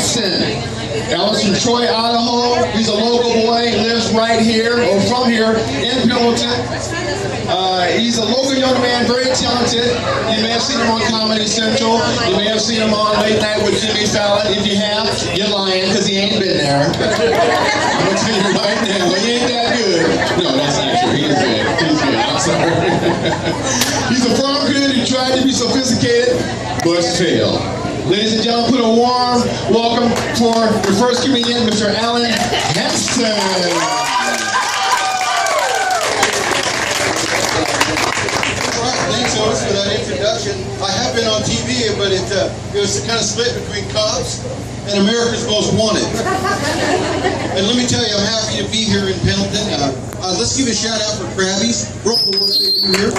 Hanson. Ellis from Troy, Idaho. He's a local boy, lives right here, or from here, in Pendleton. He's a local young man, very talented. You may have seen him on Comedy Central. You may have seen him on Late Night with Jimmy Fallon. If you have, you're lying, because he ain't been there. I'm going to tell you right now, he ain't that good. No, that's not true. He is good. He's good. I'm sorry. He's a farm kid. He tried to be sophisticated, but failed. Ladies and gentlemen, put a warm welcome for the first comedian, Mr. Hanson. Thanks for that introduction. I have been on TV, but it was kind of split between Cops and America's Most Wanted. And let me tell you, I'm happy to be here in Pendleton. Let's give a shout out for Crabby's for all the work they do here.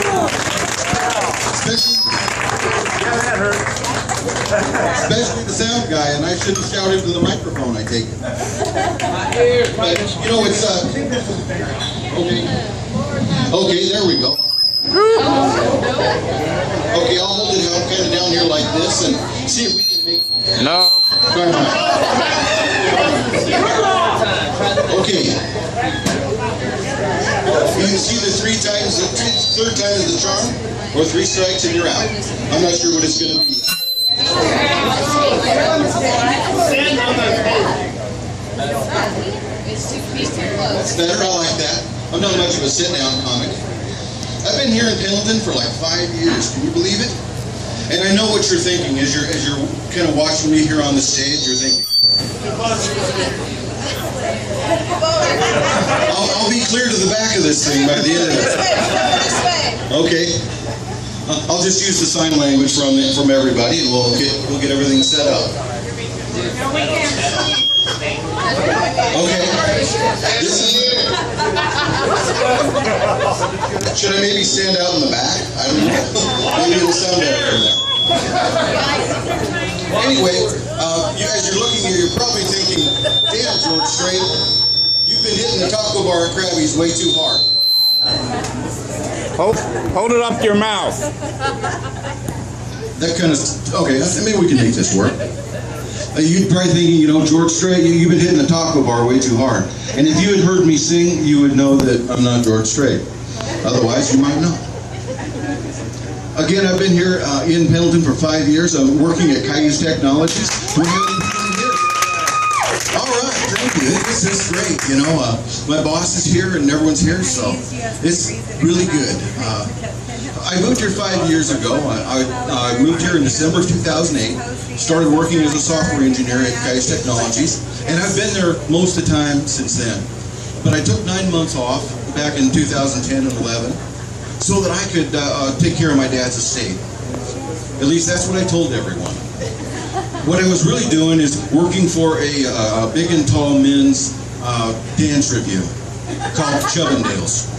Especially the sound guy, and I shouldn't shout into the microphone, I take it. But, you know, it's, okay, there we go. Okay, I'll hold it out kind of down here like this and see if we can make it. No. Okay. You see the third time is the charm, or 3 strikes and you're out. I'm not sure what it's going to be. That's better, I like that. I'm not much of a sit-down comic. I've been here in Pendleton for like 5 years. Can you believe it? And I know what you're thinking as you're kind of watching me here on the stage. You're thinking, I'll be clear to the back of this thing by the end of it. Okay. I'll just use the sign language from everybody, and we'll get everything set up. Okay. Should I maybe stand out in the back? I don't know. Maybe it'll sound better from there. Anyway, as you're looking here, you're probably thinking, damn, George Strait, you've been hitting the taco bar at Crabby's way too hard. Hold it up to your mouth. That kind of, okay, maybe we can make this work. You'd probably thinking, you know, George Strait, you've been hitting the taco bar way too hard. And if you had heard me sing, you would know that I'm not George Strait. Otherwise, you might not. Again, I've been here in Pendleton for 5 years. I'm working at Cayuse Technologies. All right, thank you. This is great. You know, my boss is here and everyone's here, so it's really good. I moved here 5 years ago. I moved here in December of 2008. Started working as a software engineer at Cayuse Technologies, and I've been there most of the time since then. But I took 9 months off back in 2010 and 11 so that I could take care of my dad's estate. At least that's what I told everyone. What I was really doing is working for a big and tall men's dance review called Chubbindales.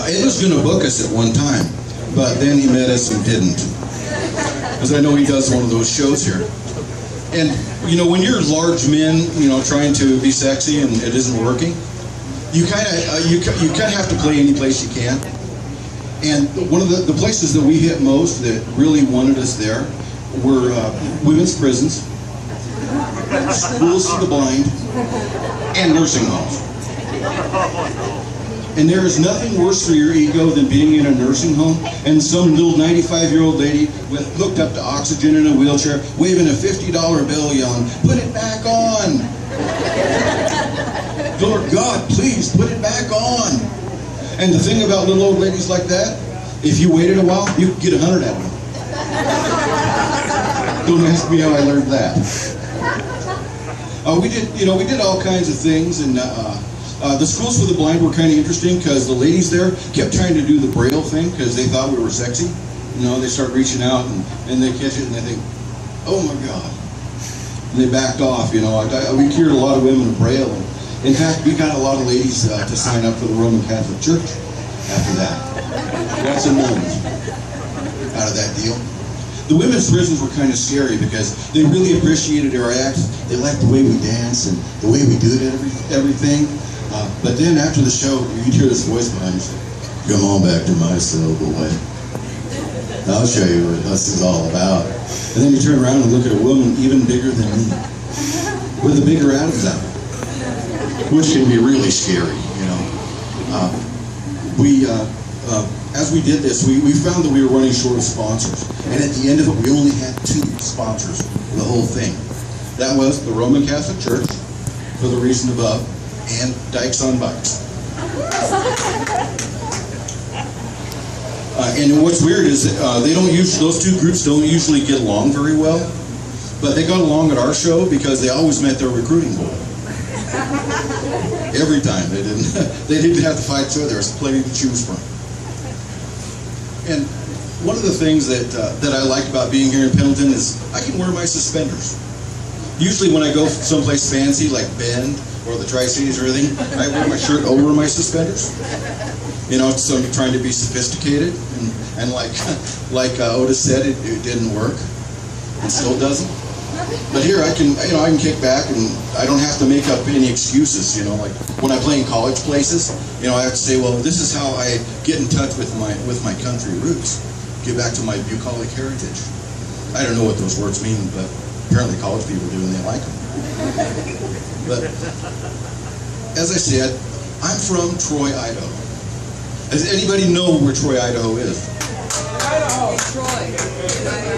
It was going to book us at one time, but then he met us and didn't. Because I know he does one of those shows here. And, you know, when you're large men, you know, trying to be sexy and it isn't working, you kind of have to play any place you can. And one of the places that we hit most that really wanted us there were women's prisons, schools for the blind, and nursing homes. And there is nothing worse for your ego than being in a nursing home and some little 95-year-old lady hooked up to oxygen in a wheelchair, waving a $50 bill, yelling, "Put it back on! Lord God, please, put it back on!" And the thing about little old ladies like that, if you waited a while, you could get 100 out of them. Don't ask me how I learned that. We did all kinds of things, and the schools for the blind were kind of interesting because the ladies there kept trying to do the Braille thing because they thought we were sexy. You know, they start reaching out and they catch it and they think, "Oh my God." And they backed off, you know. We cured a lot of women of Braille. And in fact, we got a lot of ladies to sign up for the Roman Catholic Church after that. That's a moment out of that deal. The women's prisons were kind of scary because they really appreciated our acts. They liked the way we dance and the way we do everything. But then after the show, you'd hear this voice behind you say, "Come on back to my cell, boy." I'll show you what this is all about. And then you turn around and look at a woman even bigger than me, with a bigger Adam's apple, which can be really scary, you know. As we did this, we found that we were running short of sponsors. And at the end of it, we only had 2 sponsors for the whole thing. That was the Roman Catholic Church, for the reason above, and Dykes on Bikes. And what's weird is that those 2 groups don't usually get along very well, but they got along at our show because they always met their recruiting goal. Every time they didn't have to fight each other. There was plenty to choose from. And one of the things that I like about being here in Pendleton is I can wear my suspenders. Usually when I go someplace fancy like Bend or the Tri-Cities or anything, I wear my shirt over my suspenders. You know, so I'm trying to be sophisticated, and like Otis said, it didn't work. It still doesn't. But here I can kick back and I don't have to make up any excuses. You know, like when I play in college places, you know, I have to say, well, this is how I get in touch with my country roots, get back to my bucolic heritage. I don't know what those words mean, but apparently college people do and they like them. But as I said, I'm from Troy, Idaho. Does anybody know where Troy, Idaho is? Idaho, Troy.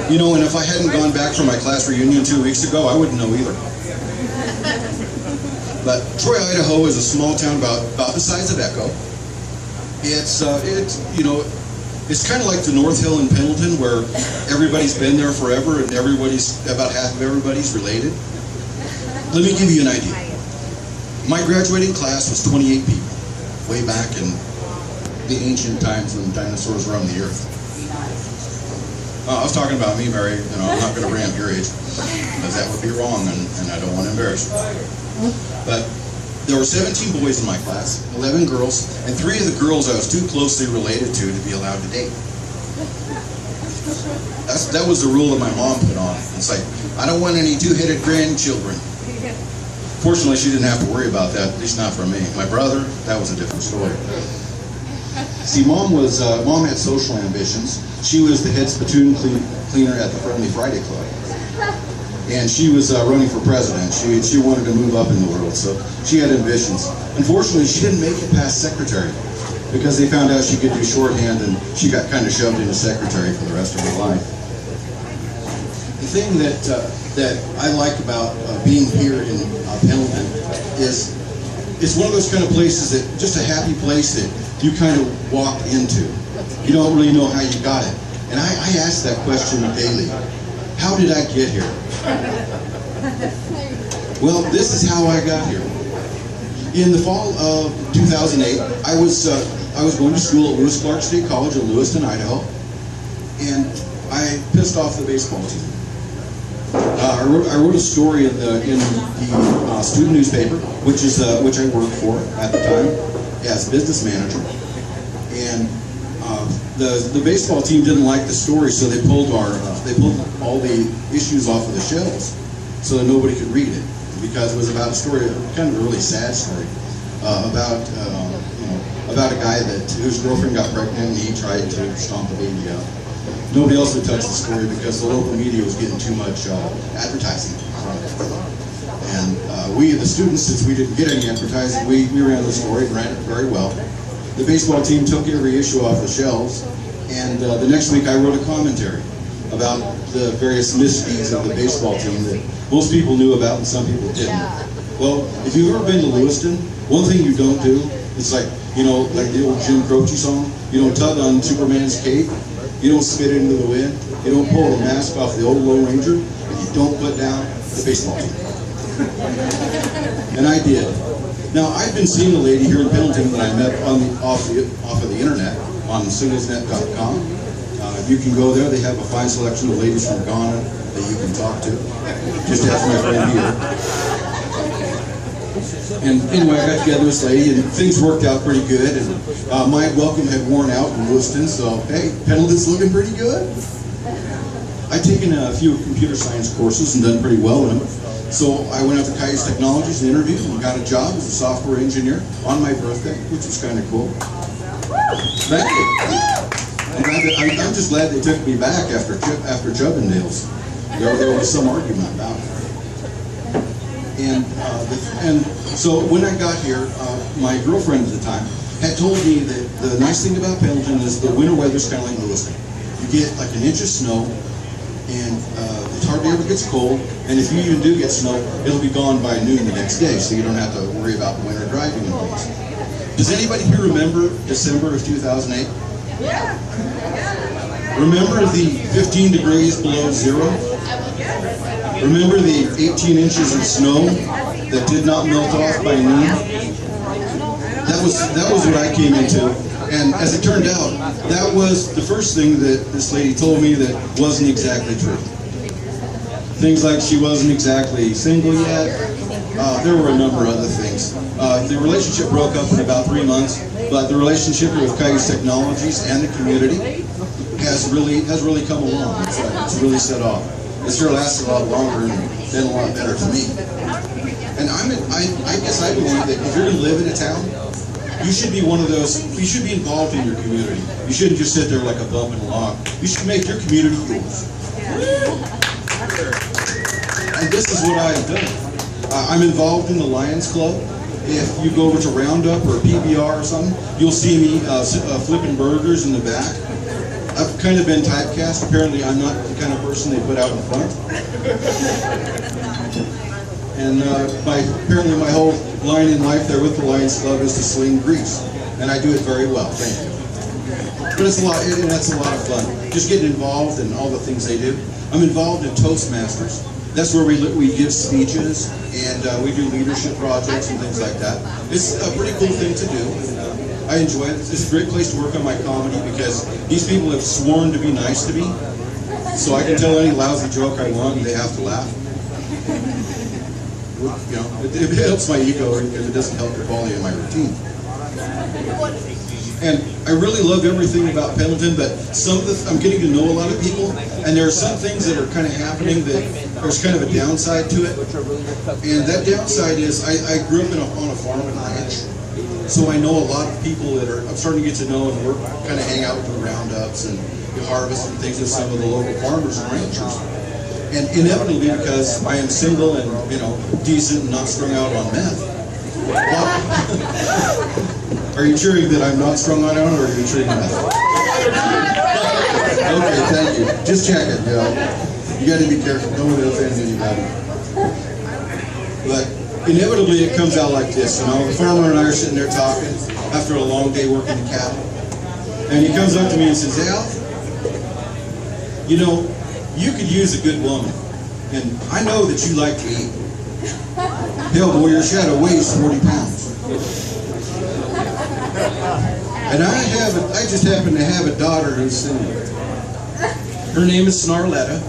You know, and if I hadn't gone back for my class reunion 2 weeks ago, I wouldn't know either. But Troy, Idaho is a small town about the size of Echo. It's kind of like the North Hill in Pendleton, where everybody's been there forever and about half of everybody's related. Let me give you an idea. My graduating class was 28 people, way back in the ancient times when dinosaurs roamed the earth. I was talking about me, Mary. You know, I'm not going to ramp your age, because that would be wrong, and I don't want to embarrass you. But there were 17 boys in my class, 11 girls, and 3 of the girls I was too closely related to be allowed to date. That was the rule that my mom put on. It's like, I don't want any 2-headed grandchildren. Fortunately, she didn't have to worry about that, at least not for me. My brother, that was a different story. See, Mom had social ambitions. She was the head spittoon cleaner at the Friendly Friday Club. And she was running for president. She wanted to move up in the world, so she had ambitions. Unfortunately, she didn't make it past secretary because they found out she could do shorthand, and she got kind of shoved into secretary for the rest of her life. The thing that I like about being here in Pendleton is it's one of those kind of places that, just a happy place that you kind of walk into. You don't really know how you got it. And I ask that question daily. How did I get here? Well, this is how I got here. In the fall of 2008, I was going to school at Lewis Clark State College in Lewiston, Idaho, and I pissed off the baseball team. I wrote a story in the student newspaper, which I worked for at the time as business manager, and the baseball team didn't like the story, so they pulled all the issues off of the shelves so that nobody could read it, because it was about a story, kind of a really sad story, about a guy whose girlfriend got pregnant and he tried to stomp the baby out. Nobody else would touch the story because the local media was getting too much advertising from it. And we, the students, since we didn't get any advertising, we ran the story and ran it very well. The baseball team took every issue off the shelves, and the next week I wrote a commentary about the various misdeeds of the baseball team that most people knew about and some people didn't. Well, if you've ever been to Lewiston, one thing you don't do, it's like, like the old Jim Croce song, you don't tug on Superman's cape, you don't spit it into the wind, you don't pull the mask off the old Lone Ranger, and you don't put down the baseball team. And I did. Now, I've been seeing a lady here in Pendleton that I met off of the internet on singlesnet.com. You can go there. They have a fine selection of ladies from Ghana that you can talk to. Just ask my friend here. And anyway, I got together with this lady, and things worked out pretty good. And my welcome had worn out in Lewiston, so hey, Pendleton's looking pretty good. I'd taken a few computer science courses and done pretty well in them. So I went up to Cayuse Technologies and interviewed and got a job as a software engineer on my birthday, which was kind of cool. Thank you. I'm just glad they took me back after Chubbindales. There was some argument about it. And so when I got here, my girlfriend at the time had told me that the nice thing about Pendleton is the winter weather's kind of like Lewiston. You get like an inch of snow, and it hardly ever gets cold, and if you even do get snow, it'll be gone by noon the next day, so you don't have to worry about winter driving and things. Does anybody here remember December of 2008? Yeah. Remember the 15 degrees below zero? Remember the 18 inches of snow that did not melt off by noon? That was what I came into, and as it turned out, that was the first thing that this lady told me that wasn't exactly true. Things like she wasn't exactly single yet. There were a number of other things. The relationship broke up in about 3 months, but the relationship with Coyote Technologies and the community has really come along. It's really set off. It sure lasted a lot longer and been a lot better to me. And I guess I believe that if you're going to live in a town, you should be one of those, you should be involved in your community. You shouldn't just sit there like a bump in a log. You should make your community yours. And this is what I have done. I'm involved in the Lions Club. If you go over to Roundup or PBR or something, you'll see me flipping burgers in the back. I've kind of been typecast. Apparently, I'm not the kind of person they put out in front. And apparently my whole line in life there with the Lions Club is to sling grease. And I do it very well, thank you. But it's a lot, and that's a lot of fun. Just getting involved in all the things they do. I'm involved in Toastmasters. That's where we give speeches, and we do leadership projects and things like that. It's a pretty cool thing to do. I enjoy it. It's a great place to work on my comedy because these people have sworn to be nice to me. So I can tell any lousy joke I want and they have to laugh. You know, it helps my ego if it doesn't help the quality of my routine. And I really love everything about Pendleton, but I'm getting to know a lot of people, and there are some things that are kind of happening that there's kind of a downside to it. And that downside is I grew up on a farm and ranch, so I know a lot of people that I'm starting to get to know and work, kind of hang out with the roundups and harvest and things with some of the local farmers and ranchers. And inevitably, because I am single and, you know, decent and not strung out on meth. Are you cheering that I'm not strung out on it, or are you cheering meth? Okay, thank you. Just check it, you know. You got to be careful. Don't want to offend anybody. But inevitably, it comes out like this, you know. The farmer and I are sitting there talking after a long day working the cattle. And he comes up to me and says, Al, you know, you could use a good woman, and I know that you like to eat. Hell, boy, your shadow weighs 40 pounds. And I just happen to have a daughter who's similar. Her name is Snarletta.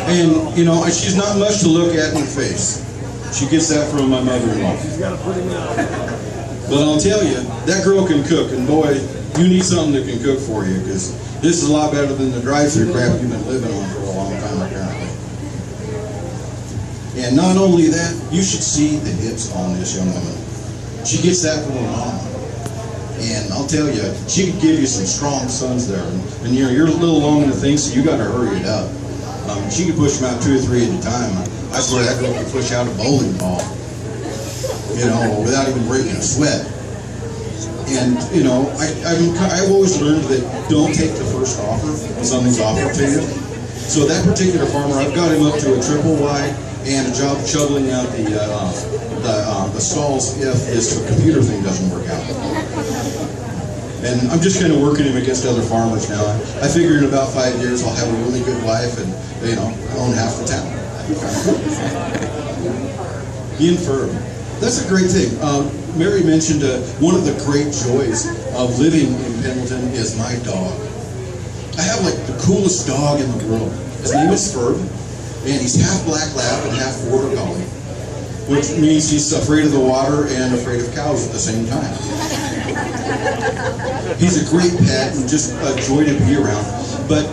And, you know, she's not much to look at in the face. She gets that from my mother-in-law. But I'll tell you, that girl can cook, and boy, you need something that can cook for you, because this is a lot better than the drive-thru crap you've been living on for a long time, apparently. And not only that, you should see the hips on this young woman. She gets that from her mom. And I'll tell you, she could give you some strong sons there. And you know, you're a little long in the thing, so you got to hurry it up. She could push them out 2 or 3 at a time. I swear that girl could push out a bowling ball, you know, without even breaking a sweat. And, you know, I've always learned that don't take the first offer when something's offered to you. So that particular farmer, I've got him up to a triple wide and a job shoveling out the stalls if this computer thing doesn't work out. And I'm just kind of working him against other farmers now. I figure in about 5 years I'll have a really good wife and, you know, own half the town. Being firm. That's a great thing. Mary mentioned one of the great joys of living in Pendleton is my dog. I have like the coolest dog in the world. His name is Ferb, and he's half black lab and half border collie, which means he's afraid of the water and afraid of cows at the same time. He's a great pet and just a joy to be around. But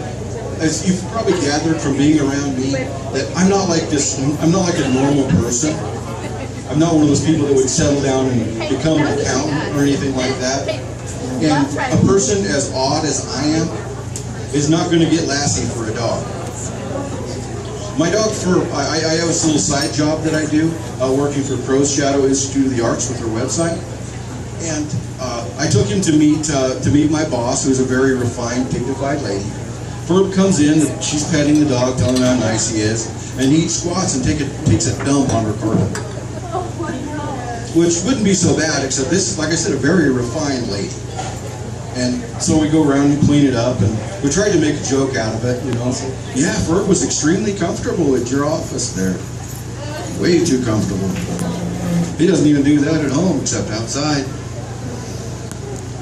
as you've probably gathered from being around me, that I'm not like a normal person. I'm not one of those people that would settle down and become an accountant or anything like that. And a person as odd as I am is not going to get Lassie for a dog. My dog, I have this little side job that I do, working for Crow's Shadow Institute of the Arts with their website. And I took him to meet my boss, who's a very refined, dignified lady. Ferb comes in, she's petting the dog, telling him how nice he is, and he squats and takes a dump on her carpet. Which wouldn't be so bad, except this is, like I said, a very refined lady. And so we go around and clean it up, and we tried to make a joke out of it, you know. So, yeah, Ferb was extremely comfortable at your office there. Way too comfortable. He doesn't even do that at home, except outside.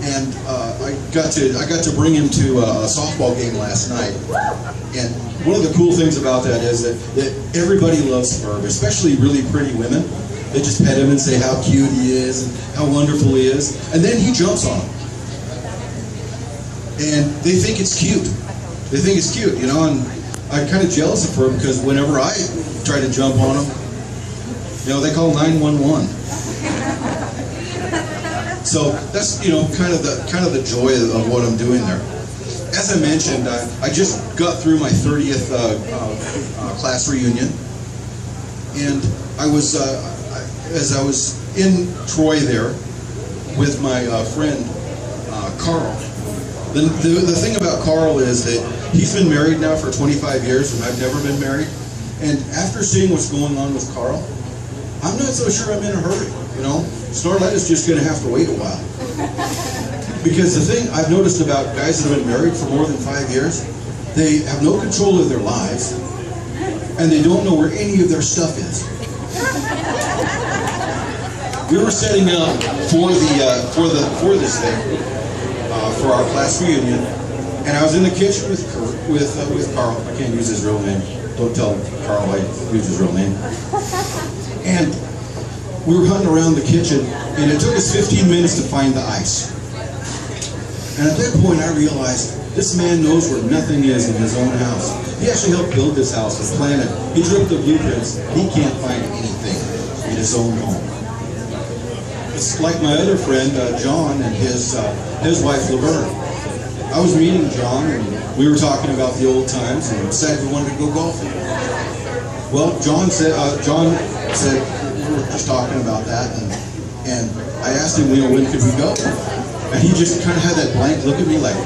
And I got to bring him to a softball game last night. And one of the cool things about that is that everybody loves Ferb, especially really pretty women. They just pet him and say how cute he is and how wonderful he is. And then he jumps on them. And they think it's cute. They think it's cute, you know, and I'm kind of jealous of Ferb because whenever I try to jump on him, you know, they call 911. So that's, you know, kind of the joy of what I'm doing there. As I mentioned, I just got through my 30th class reunion, and as I was in Troy there with my friend Carl. The thing about Carl is that he's been married now for 25 years, and I've never been married. And after seeing what's going on with Carl, I'm not so sure I'm in a hurry, you know. Snorlett is just going to have to wait a while. Because the thing I've noticed about guys that have been married for more than 5 years, they have no control of their lives, and they don't know where any of their stuff is. We were setting up for this thing, for our class reunion, and I was in the kitchen with Carl. I can't use his real name. Don't tell Carl I use his real name. And we were hunting around the kitchen, and it took us 15 minutes to find the ice. And at that point, I realized this man knows where nothing is in his own house. He actually helped build this house and plan it. He drew up the blueprints. He can't find anything in his own home. It's like my other friend, John, and his wife, Laverne. I was meeting John, and we were talking about the old times, and decided we wanted to go golfing. Well, John said we were just talking about that, and I asked him, you know, when could we go? And he just kind of had that blank look at me like,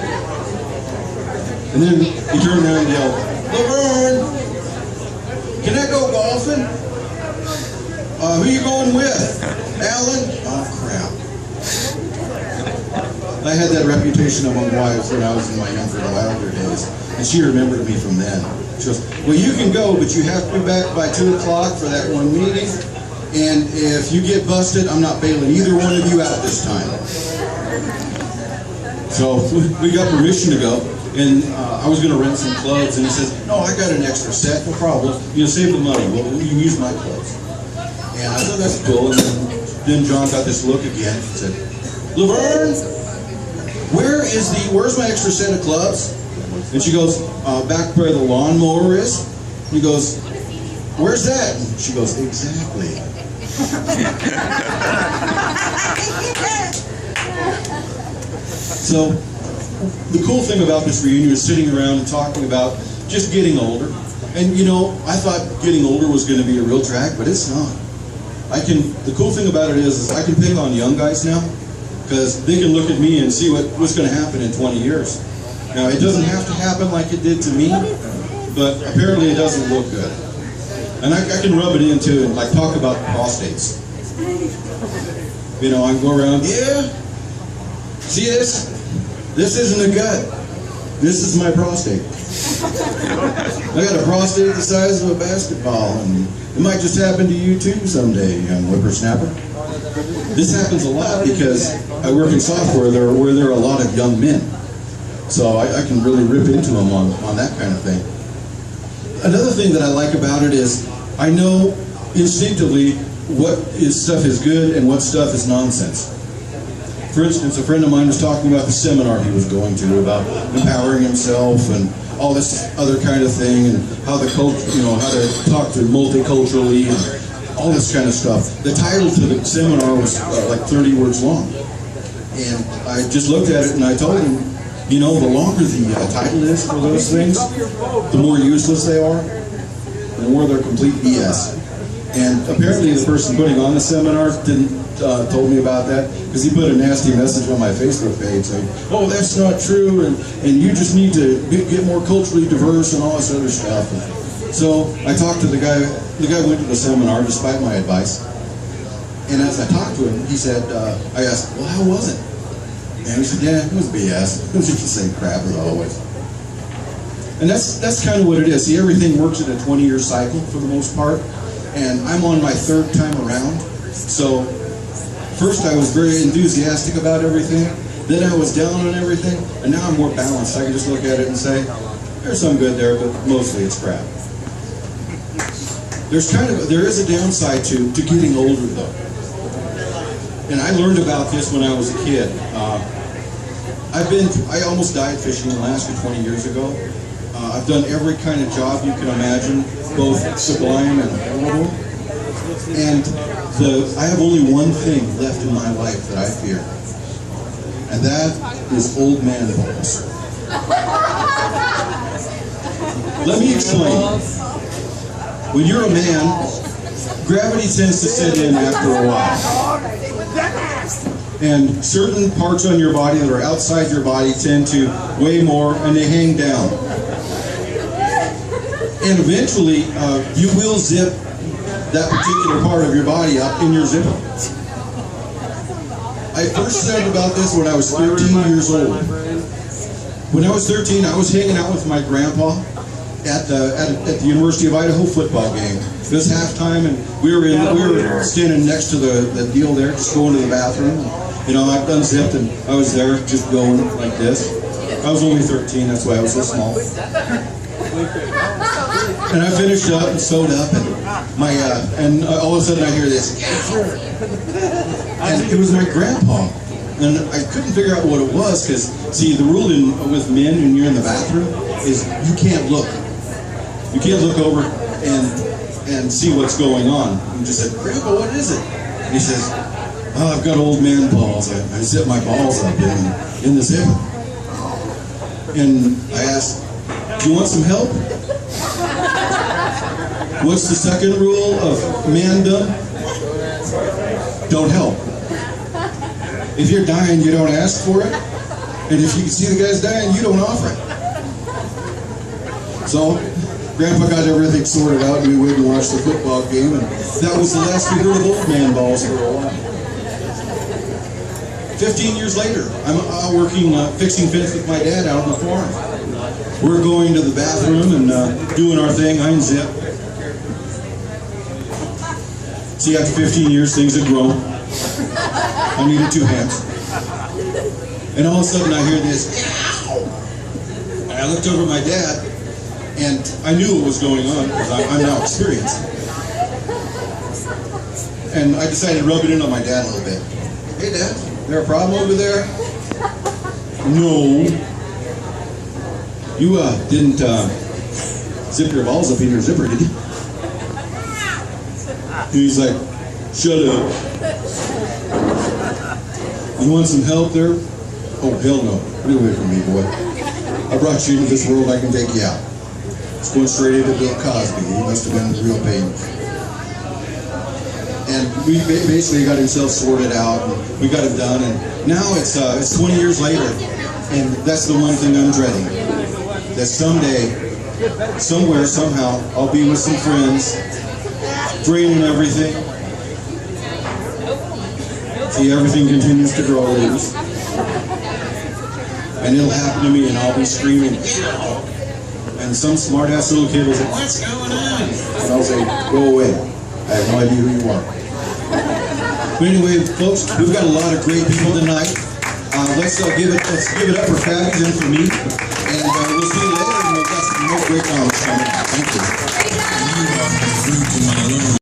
and then he turned around and yelled, "Laverne, can I go golfing? Who you going with? Alan?" Oh, crap. I had that reputation among wives when I was in my younger days, and she remembered me from then. She goes, "Well, you can go, but you have to be back by 2 o'clock for that one meeting, and if you get busted, I'm not bailing either one of you out this time." So we got permission to go, and I was going to rent some clubs, and he says, "No, I got an extra set, no problem. You know, save the money. Well, you can use my clubs." And I thought that's cool, and then John got this look again. He said, "Laverne, where's my extra set of clubs?" And she goes, "Back where the lawnmower is." He goes, "Where's that?" And she goes, "Exactly." So the cool thing about this reunion is sitting around and talking about just getting older. And you know, I thought getting older was going to be a real drag, but it's not. The cool thing about it is I can pick on young guys now, because they can look at me and see what's going to happen in 20 years. Now, it doesn't have to happen like it did to me, but apparently it doesn't look good. And I can rub it into and like talk about prostates. You know, I can go around, "Yeah, see this? This isn't a gut. This is my prostate. I got a prostate the size of a basketball, and it might just happen to you too someday, young whippersnapper." This happens a lot because I work in software where there are a lot of young men. So I can really rip into them on that kind of thing. Another thing that I like about it is I know instinctively what stuff is good and what stuff is nonsense. For instance, a friend of mine was talking about the seminar he was going to about empowering himself and all this other kind of thing, and how the culture, you know, how to talk to multiculturally and all this kind of stuff. The title to the seminar was like 30 words long. And I just looked at it and I told him, you know, the longer the title is for those things, the more useless they are, and the more they're complete BS. And apparently the person putting on the seminar didn't told me about that, because he put a nasty message on my Facebook page saying, oh, that's not true, and you just need to get more culturally diverse and all this other stuff. And so I talked to the guy went to the seminar despite my advice. And as I talked to him, he said, I asked, well, how was it? And he said, yeah, it was BS. It was just the same crap as always. And that's kind of what it is. See, everything works in a 20-year cycle for the most part. And I'm on my third time around. So first I was very enthusiastic about everything. Then I was down on everything. And now I'm more balanced. I can just look at it and say, there's some good there, but mostly it's crap. There is a downside to getting older though. And I learned about this when I was a kid. I almost died fishing in Alaska 20 years ago. I've done every kind of job you can imagine, both sublime and horrible. And I have only one thing left in my life that I fear. And that is old man balls. Let me explain. When you're a man, gravity tends to set in after a while. And certain parts on your body that are outside your body tend to weigh more and they hang down. And eventually, you will zip that particular part of your body up in your zipper. I first learned about this when I was 13 years old. When I was 13, I was hanging out with my grandpa at the University of Idaho football game. It was halftime, and we were standing next to the deal there, just going to the bathroom. You know, I've unzipped, and I was there just going like this. I was only 13, that's why I was so small. And I finished up and sewed up, and all of a sudden I hear this, and it was my grandpa. And I couldn't figure out what it was, because, see, the rule with men when you're in the bathroom is you can't look. You can't look over and see what's going on. And just said, Grandpa, what is it? And he says, oh, I've got old man balls. I zip my balls up in the zipper. And I asked, do you want some help? What's the second rule of mandom? Don't help. If you're dying, you don't ask for it. And if you can see the guy's dying, you don't offer it. So, Grandpa got everything sorted out, and we went and watched the football game, and that was the last we heard of old man balls for a while. 15 years later, I'm out working, fixing fence with my dad out on the farm. We're going to the bathroom and doing our thing, unzip. See, after 15 years, things had grown. I needed 2 hands. And all of a sudden, I hear this, ow! And I looked over at my dad, and I knew what was going on, because I'm now experienced. And I decided to rub it in on my dad a little bit. Hey, Dad, is there a problem over there? No. You didn't zip your balls up in your zipper, did you? And he's like, shut up. You want some help there? Oh, hell no. Get away from me, boy. I brought you into this world, I can take you out. It's going straight into Bill Cosby. He must have been in real pain. And we basically got himself sorted out, and we got it done, and now it's 20 years later, and that's the one thing I'm dreading. That someday, somewhere, somehow, I'll be with some friends, draining everything. See, everything continues to grow loose. And it'll happen to me, and I'll be screaming, and some smart-ass little kid will say, what's going on? And I'll say, go away. I have no idea who you are. But anyway, folks, we've got a lot of great people tonight. Let's give it up for Crabby and for me. And we'll see you later, and we've got some more great comments coming. Thank you.